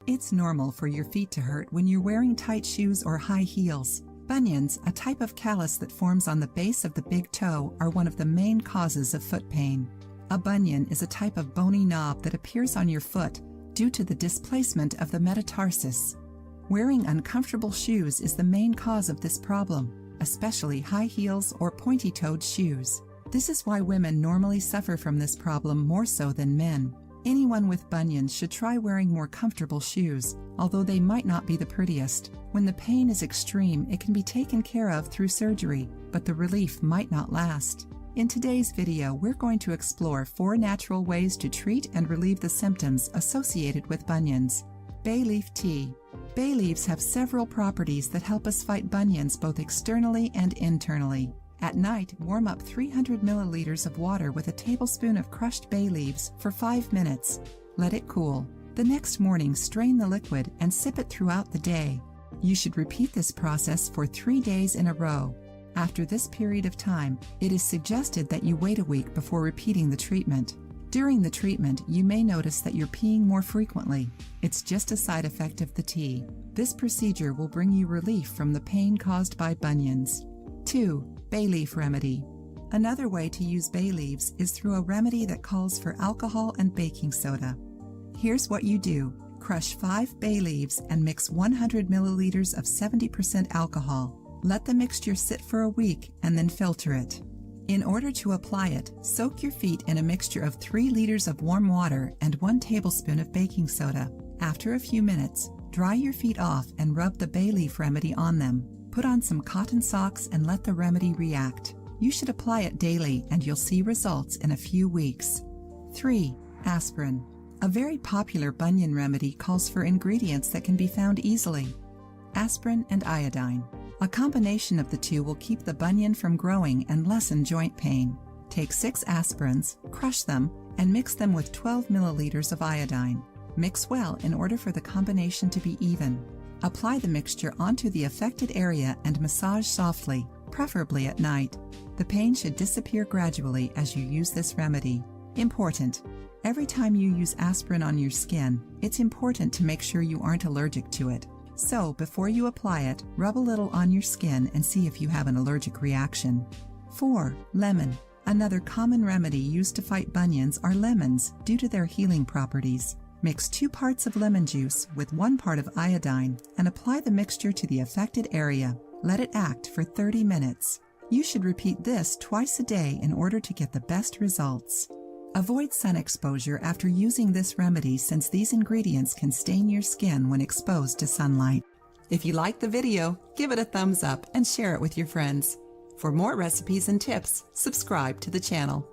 It's normal for your feet to hurt when you're wearing tight shoes or high heels. Bunions, a type of callus that forms on the base of the big toe, are one of the main causes of foot pain. A bunion is a type of bony knob that appears on your foot due to the displacement of the metatarsus. Wearing uncomfortable shoes is the main cause of this problem, especially high heels or pointy-toed shoes. This is why women normally suffer from this problem more so than men. Anyone with bunions should try wearing more comfortable shoes, although they might not be the prettiest. When the pain is extreme, it can be taken care of through surgery, but the relief might not last. In today's video, we're going to explore 4 natural ways to treat and relieve the symptoms associated with bunions. Bay leaf tea. Bay leaves have several properties that help us fight bunions both externally and internally. At night, warm up 300 milliliters of water with a tablespoon of crushed bay leaves for 5 minutes. Let it cool. The next morning, strain the liquid and sip it throughout the day. You should repeat this process for 3 days in a row. After this period of time, it is suggested that you wait a week before repeating the treatment. During the treatment, you may notice that you're peeing more frequently. It's just a side effect of the tea. This procedure will bring you relief from the pain caused by bunions. 2. Bay leaf remedy. Another way to use bay leaves is through a remedy that calls for alcohol and baking soda. Here's what you do. Crush 5 bay leaves and mix 100 milliliters of 70% alcohol. Let the mixture sit for a week and then filter it. In order to apply it, soak your feet in a mixture of 3 liters of warm water and 1 tablespoon of baking soda. After a few minutes, dry your feet off and rub the bay leaf remedy on them. Put on some cotton socks and let the remedy react. You should apply it daily and you'll see results in a few weeks. 3. Aspirin. A very popular bunion remedy calls for ingredients that can be found easily. Aspirin and iodine. A combination of the two will keep the bunion from growing and lessen joint pain. Take 6 aspirins, crush them, and mix them with 12 milliliters of iodine. Mix well in order for the combination to be even. Apply the mixture onto the affected area and massage softly, preferably at night. The pain should disappear gradually as you use this remedy. Important: every time you use aspirin on your skin, it's important to make sure you aren't allergic to it. So, before you apply it, rub a little on your skin and see if you have an allergic reaction. 4. Lemon. Another common remedy used to fight bunions are lemons due to their healing properties. Mix 2 parts of lemon juice with 1 part of iodine and apply the mixture to the affected area. Let it act for 30 minutes. You should repeat this twice a day in order to get the best results. Avoid sun exposure after using this remedy since these ingredients can stain your skin when exposed to sunlight. If you liked the video, give it a thumbs up and share it with your friends. For more recipes and tips, subscribe to the channel.